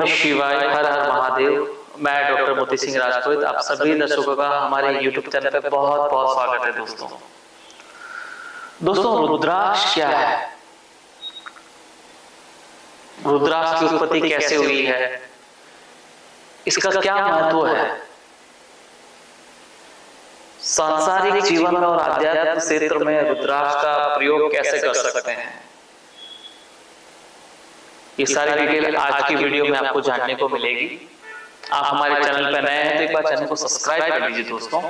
नमः शिवाय, हर हर महादेव। मैं डॉक्टर मोती सिंह राजपूत, आप सभी दर्शकों का हमारे YouTube चैनल पे बहुत बहुत स्वागत है। दोस्तों रुद्राक्ष क्या है, रुद्राक्ष की उत्पत्ति कैसे हुई है, इसका क्या महत्व है, सांसारिक जीवन में और आध्यात्मिक क्षेत्र में रुद्राक्ष का प्रयोग कैसे कर सकते हैं, ये सारी डिटेल आज की वीडियो में आपको जानने को मिलेगी। आप हमारे चैनल पर नए हैं तो एक बार चैनल को सब्सक्राइब कर लीजिए दोस्तों,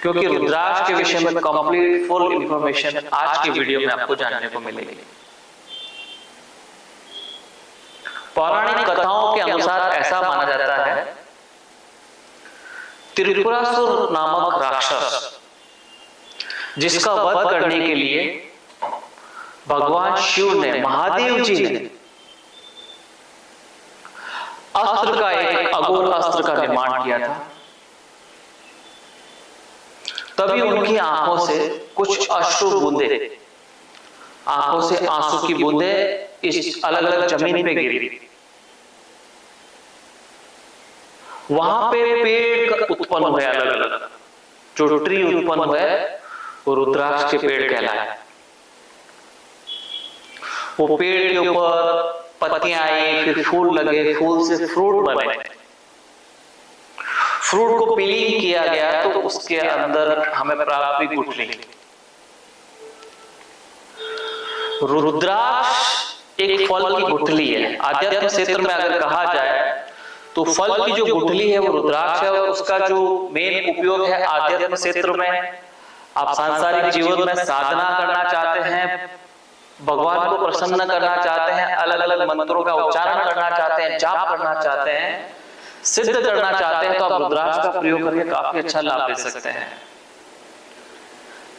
क्योंकि रुद्राक्ष के विषय में कंप्लीट फुल इंफॉर्मेशन आज की वीडियो में आपको जानने को मिलेगी। पौराणिक कथाओं के अनुसार ऐसा माना जाता है, त्रिपुरासुर नामक राक्षस जिसका वध करने के लिए भगवान शिव ने, महादेव जी ने अस्त्र का, एक अघोर अस्त्र का निर्माण किया था। तभी उनकी आंखों से कुछ अश्रु बूंदे, आंखों से आंसू की बूंदे इस अलग अलग जमीन पे गिरी। वहां पे पेड़ उत्पन्न हुए, अलग अलग जो ट्री उत्पन्न हुए वो रुद्राक्ष के पेड़ कहलाए। वो पेड़ के ऊपर पत्तियां आई, फिर फूल लगे, फूल से फ्रूट बने, फ्रूट को पीलिंग किया गया तो उसके अंदर हमें प्राप्त हुई गुठली। रुद्राक्ष एक फल की गुठली है। आध्यात्मिक क्षेत्र में अगर कहा जाए तो फल की जो गुठली है वो रुद्राक्ष है, और उसका जो मेन उपयोग है आध्यात्मिक क्षेत्र में, आप सांसारिक जीवन में साधना करना चाहते हैं, भगवान को प्रसन्न करना चाहते हैं, अलग अलग मंत्रों का उच्चारण करना चाहते हैं, जाप करना चाहते हैं, सिद्ध करना चाहते हैं, तो आप रुद्राक्ष का प्रयोग करके काफी अच्छा लाभ ले सकते हैं।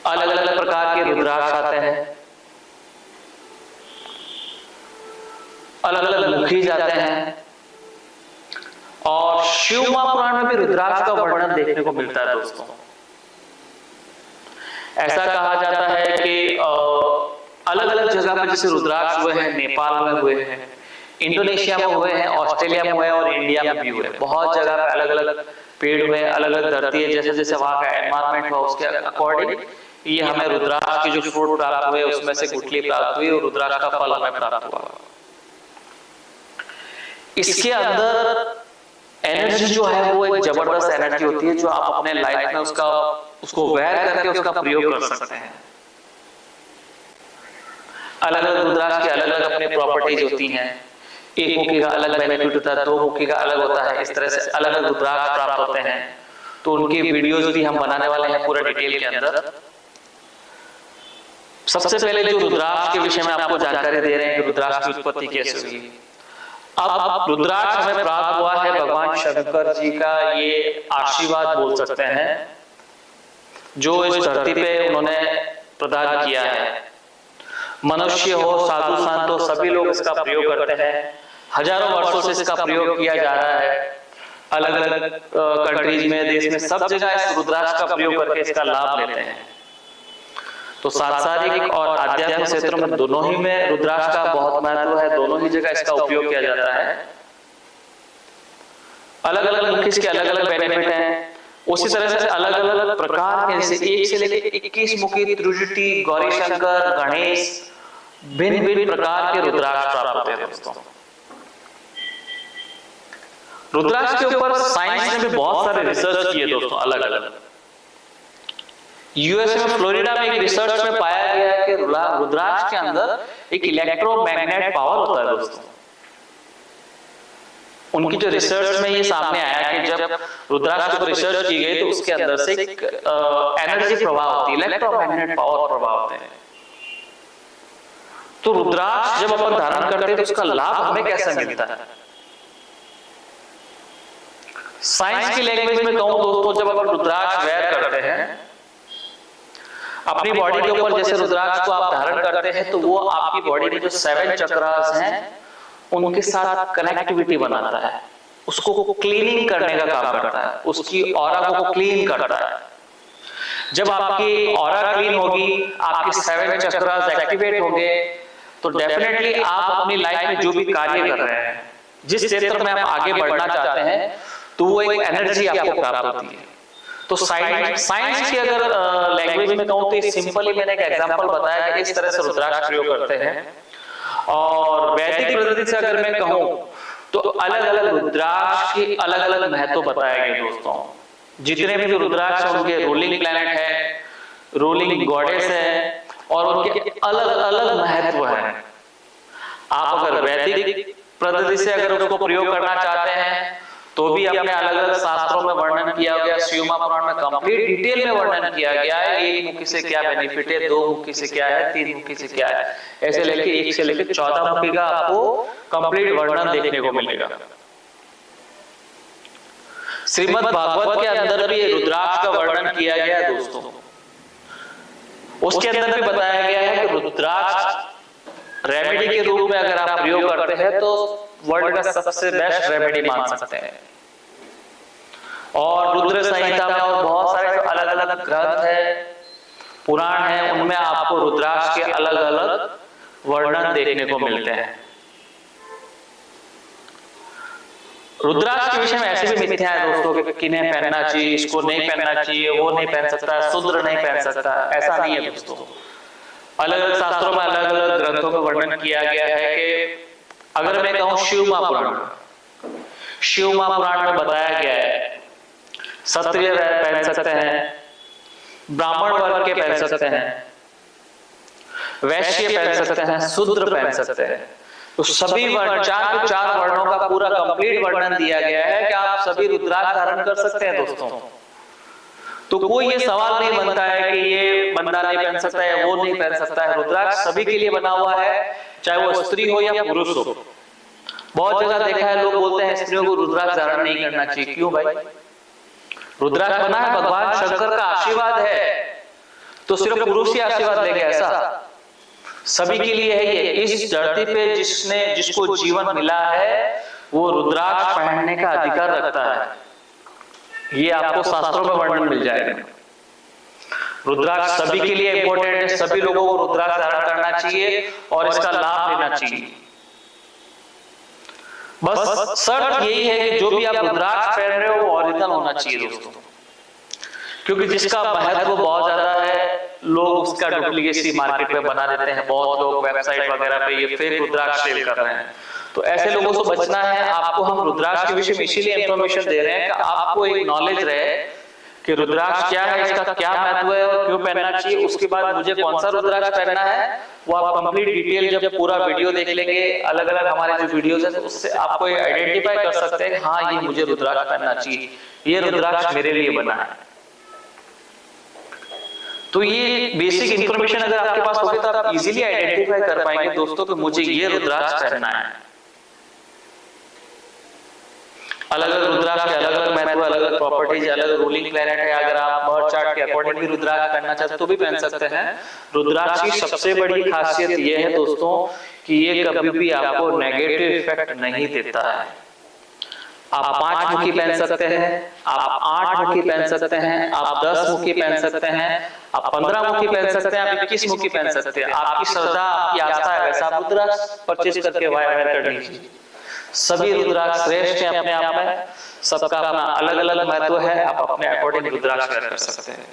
अलग अलग प्रकार के रुद्राक्ष आते हैं, अलग अलग मुखी जाते हैं, और शिव महापुराण में भी रुद्राक्ष का वर्णन देखने को मिलता है दोस्तों। ऐसा कहा जाता है कि अलग अलग जगह पर जैसे रुद्राक्ष हुए हैं, नेपाल में हुए हैं, इंडोनेशिया में हुए हैं, ऑस्ट्रेलिया में हुए और इंडिया में भी हुए। बहुत जगह पे अलग अलग पेड़ हुए, अलग अलग धरती है, जैसे जैसे वहां का एनवायरमेंट हुआ उसके अकॉर्डिंग ये हमें रुद्राक्ष के जो फ्रूट प्राप्त हुए उसमें से गुठली प्राप्त हुई और रुद्राक्ष का फल हमें प्राप्त हुआ। इसके अंदर एनर्जी जो है वो एक जबरदस्त एनर्जी होती है, जो आप अपने लाइफ में उसको वेयर करके उसका प्रयोग कर सकते हैं। अलग अलग रुद्राक्ष की अलग अलग अपनी प्रॉपर्टीज होती हैं। एक मुखी का अलग बेनिफिट होता है, दो मुखी का अलग होता है, इस तरह से अलग अलग रुद्राक्ष प्राप्त होते हैं। तो उनकी वीडियोस भी हम बनाने वाले हैं पूरा डिटेल के अंदर। सबसे पहले जो रुद्राक्ष के विषय में आपको जानकारी दे रहे हैं कि रुद्राक्ष की उत्पत्ति कैसे हुई। अब रुद्राक्ष हमें प्राप्त हुआ है भगवान शंकर जी का ये आशीर्वाद बोल सकते हैं, जो इस धरती पे उन्होंने प्रदान किया है। मनुष्य हो, साधु संत हो, सभी लोग इसका प्रयोग करते हैं। हजारों वर्षों से इसका प्रयोग किया जा रहा है। अलग अलग कंट्रीज में, देश में, सब जगह इस रुद्राक्ष का प्रयोग करके इसका लाभ लेते हैं। तो सांसारिक और आध्यात्मिक क्षेत्र में दोनों ही में रुद्राक्ष का बहुत महत्व है, दोनों ही जगह इसका उपयोग किया जाता है। अलग अलग मुखी के अलग अलग बेनिफिट हैं। उसी तरह से अलग अलग प्रकार के, जैसे 1 से लेकर 21 मुखी, त्रिजुटी, गौरी शंकर, गणेश, भिन्न भिन्न प्रकार के रुद्राक्ष प्राप्त होते हैं दोस्तों। रुद्राक्ष के ऊपर साइंस ने भी बहुत सारे रिसर्च किए दोस्तों, अलग अलग। यूएसए में फ्लोरिडा में एक रिसर्च में पाया गया है कि रुद्राक्ष के अंदर एक इलेक्ट्रोमैग्नेट पावर होता है दोस्तों। उनकी जो रिसर्च में ये सामने आया कि जब रुद्राक्ष के ऊपर रिसर्च की गई तो उसके अंदर से एक एनर्जी प्रभाव होती है, इलेक्ट्रोमैग्नेट पावर प्रभाव होते हैं। तो रुद्राक्ष जब अपन धारण करते हैं तो उसका लाभ हमें कैसे मिलता है। साइंस की लैंग्वेज में कहूं दोस्तों, जब अपन रुद्राक्ष वेयर करते हैं अपनी बॉडी के ऊपर, जैसे रुद्राक्ष को आप धारण करते हैं तो वो आपकी बॉडी के जो 7 चक्रास हैं उनके साथ कनेक्टिविटी बनाता है, उसको क्लीनिंग करने का काम करता है, उसकी ऑरा को क्लीन करता है। जब आपकी ऑरा क्लीन होगी, आपके 7 चक्रास एक्टिवेट होंगे, तो डेफिनेटली आप अपनी लाइफ में जो भी कार्य कर रहे हैं जिस क्षेत्र में आप आगे बढ़ना चाहते हैं तो वो एक एनर्जी आपको प्राप्त होती है। तो साइंस की अगर लैंग्वेज में कहूं तो सिंपली मैंने एक एग्जांपल बताया कि इस तरह से रुद्राक्ष प्रयोग करते हैं। और वैदिक पद्धति से अगर मैं कहूं तो अलग अलग रुद्राक्ष की अलग अलग महत्व बताए गए दोस्तों। जितने भी रुद्राक्ष उनके रूलिंग प्लैनेट है, रूलिंग गॉडेस है और उनके अलग अलग महत्व है। आप अगर वैदिक पद्धति से अगर उसको प्रयोग करना चाहते हैं तो भी अपने अलग अलग शास्त्रों में वर्णन किया गया, शिवमा पुराण में कंप्लीट डिटेल में वर्णन किया गया है। एक मुखी से क्या बेनिफिट है, दो मुखी से क्या है, तीन मुखी से क्या है, ऐसे लेके 1 से लेके 14 मुखी का आपको कंप्लीट वर्णन देखने को मिलेगा। श्रीमद् भागवत के अंदर भी रुद्राक्ष का वर्णन किया गया है दोस्तों। उसके अंदर भी बताया गया है कि रुद्राक्ष रेमेडी के रूप में अगर आप प्रयोग करते हैं तो वर्ल्ड का सबसे बेस्ट रेमेडी मान सकते हैं। और रुद्र संहिता में और बहुत सारे जो अलग अलग ग्रंथ है, पुराण है, उनमें आपको रुद्राक्ष के अलग अलग वर्णन देखने को मिलते हैं। रुद्राक्ष के विषय में ऐसे भी मिथ्या है दोस्तों कि किन्हें पहनना चाहिए, इसको नहीं पहनना चाहिए, वो नहीं पहन सकता, शूद्र नहीं पहन सकता, ऐसा नहीं है दोस्तों। अलग अलग शास्त्रों में अलग अलग ग्रंथों का वर्णन किया गया है कि अगर मैं कहूं शिव महापुराण में बताया गया है क्षत्रिय पहन सकते हैं, ब्राह्मण वर्ग के पहन सकते हैं, वैश्य पहन सकते हैं, शूद्र पहन सकते हैं। तो सभी वर्ण, 4 के 4 वर्णों का पूरा कंप्लीट वर्णन दिया गया है कि आप सभी रुद्राक्ष धारण कर सकते हैं दोस्तों। तो कोई ये सवाल नहीं बनता है कि ये बंदा नहीं पहन सकता है, वो नहीं पहन सकता है। रुद्राक्ष सभी के लिए बना हुआ है, चाहे वो स्त्री हो या पुरुष हो। बहुत जगह देखा है लोग बोलते हैं स्त्रियों को रुद्राक्ष धारण नहीं करना चाहिए। क्यों भाई? रुद्राक्ष बना है भगवान शंकर का आशीर्वाद है, तो सिर्फ पुरुष ही आशीर्वाद लेंगे ऐसा? सभी के लिए है ये। इस धरती पे जिसको जीवन मिला है वो रुद्राक्ष पहनने का अधिकार रखता है। ये आपको शास्त्रों में वर्णन मिल जाएगा। रुद्राक्ष सभी के लिए इंपॉर्टेंट है, सभी लोगों को रुद्राक्ष धारण करना चाहिए और इसका लाभ लेना चाहिए। बस शर्त यही है कि जो भी आप रुद्राक्ष पहन रहे हो वो ओरिजिनल होना चाहिए दोस्तों, क्योंकि जिसका महत्व बहुत ज्यादा है लोग उसका डुप्लीकेसी मार्केट में बना देते हैं। बहुत लोग वेबसाइट वगैरह पे ये फेक रुद्राक्ष सेल कर रहे हैं, तो ऐसे लोगों से बचना है। आपको हम रुद्राक्ष के विषय में इसीलिए इंफॉर्मेशन दे रहे हैं कि आपको एक नॉलेज रहे कि रुद्राक्ष क्या है, इसका क्या महत्व है और क्यों पहनना चाहिए। उसके बाद मुझे कौन सा रुद्राक्ष पहनना है वो आप कंप्लीट डिटेल जब पूरा वीडियो देख लेंगे, अलग अलग हमारे जो वीडियोस हैं उससे आपको आइडेंटिफाई कर सकते हैं हाँ ये मुझे रुद्राक्ष पहनना चाहिए, ये रुद्राक्ष मेरे लिए बना है। तो ये बेसिक इंफॉर्मेशन अगर आपके पास होगी तो आप इजीली आइडेंटिफाई कर पाएंगे दोस्तों कि मुझे ये रुद्राक्ष पहनना है। अलग अलग रुद्राक्ष के अलग अलग महत्व, अलग अलग प्रॉपर्टीज, अलग अलग रूलिंग प्लैनेट है। अगर आप बर्थ चार्ट के अकॉर्डिंग भी रुद्राक्ष पहनना चाहते तो भी पहन सकते हैं। रुद्राक्ष की सबसे बड़ी खासियत ये है दोस्तों कि ये कभी भी आपको नेगेटिव इफेक्ट नहीं देता है। आप 5 मुखी पहन सकते हैं, आप 8 मुखी पहन सकते हैं, आप 10 मुखी पहन सकते हैं, आप 15 मुखी पहन सकते हैं, आप 21 मुखी पहन सकते हैं। आपकी श्रद्धा, आपकी आस्था है वैसा आप रुद्राक्ष परचेज करके वायर कर लीजिए। सभी रुद्राक्ष श्रेष्ठ है अपने आप में, सबका अपना अलग अलग महत्व है। आप अपने अकॉर्डिंग रुद्राक्ष कर सकते हैं।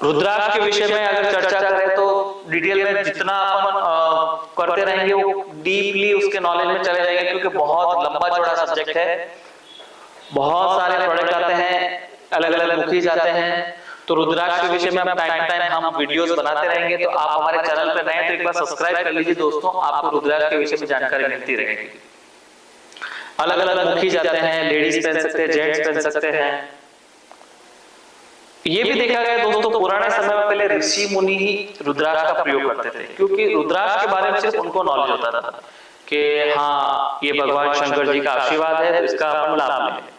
रुद्राक्ष के विषय में अगर चर्चा करें तो डिटेल में जितना अपन करते रहेंगे वो डीपली उसके नॉलेज में चले जाएंगे, क्योंकि बहुत लंबा चौड़ा सब्जेक्ट है। बहुत सारे प्रोडक्ट आते हैं, अलग अलग मुखी जाते हैं। तो रुद्राक्ष के विषय में हम टाइम हम वीडियोस बनाते रहेंगे। तो आप हमारे चैनल पे नए तो एक बार सब्सक्राइब कर लीजिए दोस्तों, आपको रुद्राक्ष के विषय में जानकारी मिलती रहेगी। अलग अलग मुखी जाते हैं, लेडीज पहन सकते हैं, जेंट्स पहन सकते हैं। ये भी देखा गया दोस्तों पुराने समय में पहले ऋषि मुनि ही रुद्राक्ष का प्रयोग करते थे, क्योंकि रुद्राक्ष के बारे में सिर्फ उनको नॉलेज होता था कि हाँ ये भगवान शंकर जी का आशीर्वाद है तो इसका अपन लाभ लें।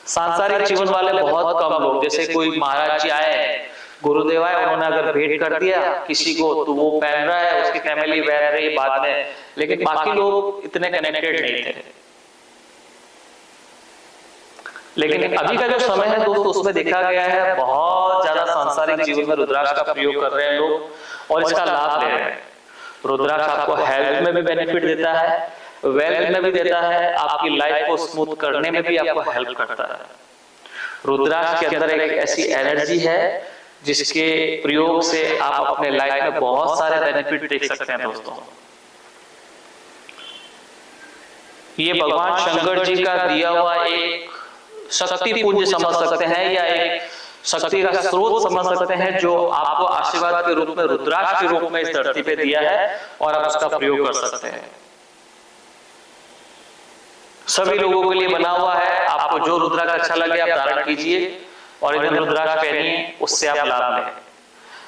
सांसारिक जीवन वाले बहुत कम लोग, जैसे कोई महाराज जी आए, गुरुदेव आए, उन्होंने अगर भेंट कर दिया किसी को तो वो पहन रहा है, उसकी फैमिली पहन रही है बाद में, लेकिन बाकी लोग इतने कनेक्टेड नहीं थे। लेकिन अभी का जो समय है दोस्तों उसमें देखा गया है बहुत ज्यादा सांसारिक जीवन में रुद्राक्ष का प्रयोग कर रहे हैं लोग और इसका लाभ ले रहे हैं। रुद्राक्ष आपको हेल्थ में भी बेनिफिट देता है, वेल्थ में भी देता है, आपकी लाइफ को स्मूथ करने में भी आपको हेल्प करता है। रुद्राक्ष के अंदर एक ऐसी एनर्जी है जिसके प्रयोग से आप अपने लाइफ में बहुत सारे बेनिफिट देख सकते हैं दोस्तों। ये भगवान शंकर जी का दिया हुआ एक शक्ति पुंज समझ सकते हैं या एक शक्ति का स्रोत समझ सकते हैं, जो आपको आशीर्वाद के रूप में रुद्राक्ष के रूप में इस धरती पे दिया है और आप उसका प्रयोग कर सकते हैं। सभी लोगों के लिए बना हुआ है, आपको जो रुद्राक्ष अच्छा लगे आप धारण कीजिए और एकदम रुद्राक्ष पहनिए, उससे आप लाभ लें।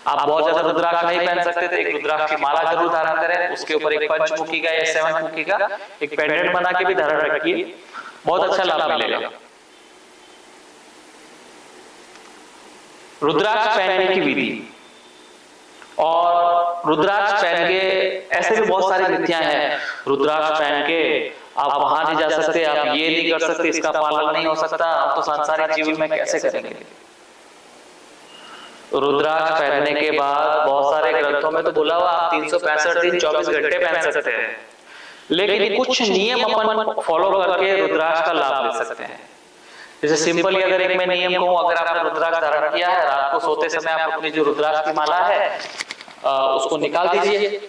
आप बहुत ज्यादा रुद्राक्ष नहीं पहन सकते तो एक रुद्राक्ष की माला जरूर धारण करें, उसके ऊपर एक पंचमुखी का या 7 मुखी का एक पेंडेंट बना के भी धारण रखिए, बहुत अच्छा लाभ मिलेगा। रुद्राक्ष पहनने की विधि और रुद्राक्ष पहन के ऐसे भी बहुत सारी विधियां हैं। रुद्राक्ष पहन के आप वहां नहीं जा सकते, आप ये नहीं कर सकते, इसका पालन नहीं हो सकता, आप तो सांसारिक जीवन में कैसे करेंगे। रुद्राक्ष पहनने के बाद बहुत सारे ग्रंथों में तो बोला हुआ आप 365 दिन 24 घंटे पहन सकते हैं, लेकिन कुछ नियम अपन फॉलो करके रुद्राक्ष का लाभ ले सकते हैं। जैसे सिंपली अगर एक मैं नियम कहूं, अगर आपने रुद्राक्ष धारण किया है, रात को सोते समय आप अपनी जो रुद्राक्ष की माला है उसको निकाल दीजिए,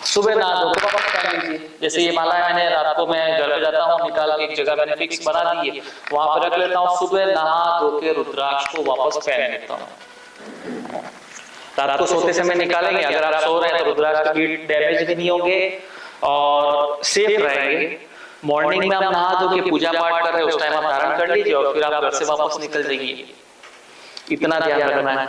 सुबह नहा धो के वापस पहन लीजिए। जैसे ये माला है, मैंने रात को मैं घर पे जाता हूँ, निकाल के एक जगह मैंने फिक्स बना दी है, वहां पर रख लेता हूँ, सुबह नहा धो के रुद्राक्ष को वापस पहन लेता हूँ। रात को सोते समय निकालेंगे, अगर आप सो रहे हैं तो रुद्राक्ष की डैमेज भी नहीं होंगे और सेफ रहेंगे। मॉर्निंग में आप नहा धो के पूजा पाठ कर रहे हैं, उस टाइम आप धारण कर लीजिए और फिर आप घर से वापस निकल जाइए, इतना ध्यान रखना है।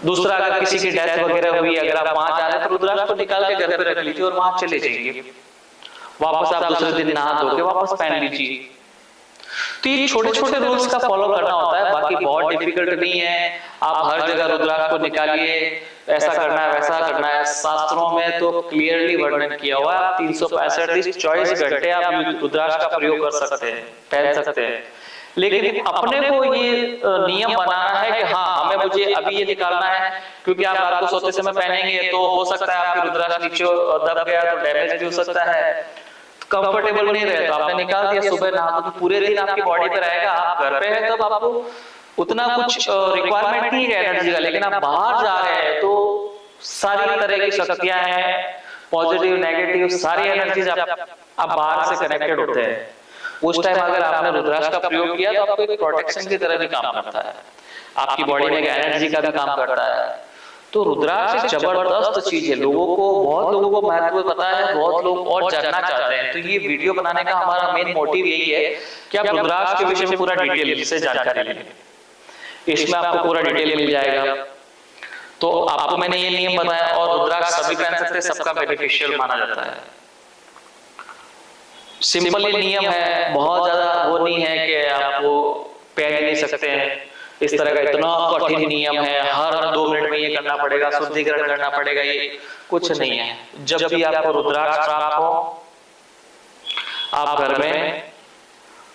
दूसरा, अगर किसी की डेथ वगैरह हुई, अगर आप वहां जा रहे हैं तो रुद्राक्ष को निकाल के घर पे रख लीजिए और वहां चले जाइए, वापस आप दूसरे दिन नहा धो के वापस पहन लीजिए। तो ये छोटे छोटे रूल्स का फॉलो करना होता है, बाकी बहुत डिफिकल्ट नहीं है। आप हर जगह रुद्राक्ष को निकालिए, ऐसा करना है वैसा करना है, शास्त्रों में तो क्लियरली वर्णन किया हुआ है। 365 दिन 24 घंटे आप रुद्राक्ष का प्रयोग कर सकते हैं, पहन सकते हैं, लेकिन अपने को ये नियम बनाना है कि हाँ हमें मुझे अभी ये निकालना है, क्योंकि आप रात को सोते समय पहनेंगे तो हो सकता है आपके रुद्राक्ष नीचे दब गया तो डैमेज भी हो सकता है, कंफर्टेबल नहीं रहे तो आपने निकाल दिया, सुबह नहा तो पूरे दिन आपकी बॉडी पे रहेगा। आप घर पे हैं तब आपको उतना कुछ रिक्वायरमेंट नहीं है एनर्जी का, लेकिन आप बाहर जा रहे हैं तो सारी तरह की शक्तियां हैं, पॉजिटिव नेगेटिव सारी एनर्जीज आप बाहर से कनेक्टेड होते हैं। उस टाइम अगर आपने रुद्राक्ष का प्रयोग किया तो आपको एक प्रोटेक्शन की तरह भी काम करता है, आपकी बॉडी में एनर्जी का भी काम करता है। तो रुद्राक्ष एक जबरदस्त चीज है, लोगों को बहुत लोगों को महत्व पता है, बहुत लोग और जानना चाहते हैं। तो ये वीडियो बनाने का हमारा मेन मोटिव यही है कि आप रुद्राक्ष के विषय में पूरा डिटेल से जानकारी लें, इसमें आपको पूरा डिटेल मिल जाएगा। तो आपको मैंने ये नियम बताया, और रुद्राक्ष सभी पहन सकते हैं, सबका बेनिफिशियल माना जाता है। सिंपल नियम है, बहुत ज्यादा वो नहीं है कि आपको पहन ही नहीं सकते हैं, इस तरह का इतना कठिन नियम है, हर 2 मिनट में ये करना पड़ेगा, शुद्धिकरण करना पड़ेगा, ये कुछ नहीं है। जब भी आपको रुद्राक्ष प्राप्त हो, आप घर में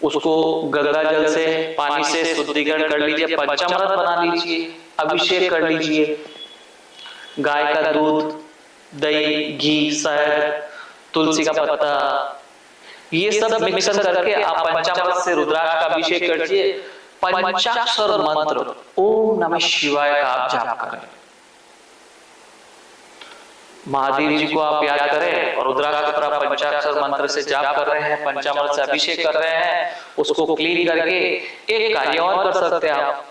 उसको गंगा जल से पानी से शुद्धिकरण कर लीजिए, पंचामृत बना लीजिए, अभिषेक कर लीजिए, गाय का दूध, दही, घी, शहद, तुलसी का पत्ता, ये सब मिक्सर करके आप पंचामृत से रुद्राक्ष का अभिषेक करिए। पंचाक्षर मंत्र ओम नमः शिवाय का आप जाप करें, महादेव जी को आप याद करें और रुद्राक्ष पर आप पंचाक्षर मंत्र से जाप कर रहे हैं, पंचामृत से अभिषेक कर रहे हैं, उसको क्लीन करके एक कार्य और कर सकते हैं आप,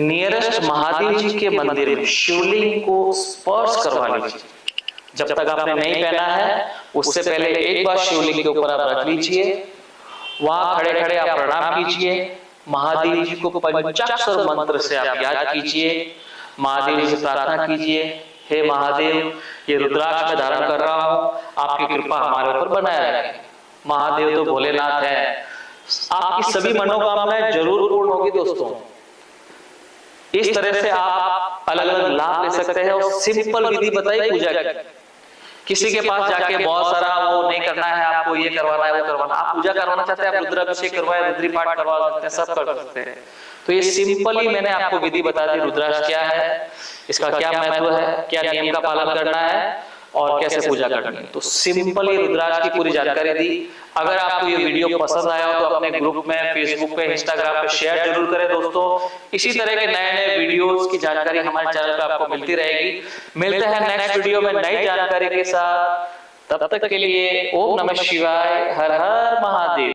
नियरेस्ट महादेव जी के मंदिर में शिवलिंग को स्पर्श करवा लीजिए। जब तक आपने नहीं पहना है उससे पहले एक बार शिवलिंग के ऊपर आप रख लीजिए, वहां खड़े खड़े आप प्रणाम कीजिए, महादेव जी को पंचाक्षर मंत्र से आप याद कीजिए, महादेव जी से प्रार्थना कीजिए, हे महादेव ये रुद्राक्ष में धारण कर रहा हूं, आपकी कृपा हमारे ऊपर बनाए रखें। महादेव तो भोलेनाथ है, आपकी सभी मनोकामनाएं जरूर पूर्ण होगी दोस्तों। इस तरह से आप अलग अलग लाभ ले सकते हैं और सिंपल विधि बताई पूजा की। किसी के पास जाके बहुत सारा वो नहीं करना है, आपको ये करवाना है वो करवाना, आप पूजा करवाना चाहते हैं आप रुद्राभिषेक करवाए, रुद्री पाठ करवा सकते हैं, सब कर सकते हैं। तो ये सिंपली मैंने आपको विधि बता दी, रुद्राक्ष क्या है, इसका क्या महत्व है, क्या नियम का पालन करना है, और कैसे पूजा करनी है। तो सिंपली रुद्राक्ष की पूरी जानकारी दी। अगर आपको ये वीडियो पसंद आया हो तो अपने ग्रुप में, फेसबुक पे, इंस्टाग्राम पे शेयर जरूर करें दोस्तों। इसी तरह के नए नए वीडियोस की जानकारी हमारे चैनल पे आपको मिलती रहेगी। मिलते हैं नेक्स्ट वीडियो में नई जानकारी के साथ। तब तक के लिए ओम नमः शिवाय, हर हर महादेव।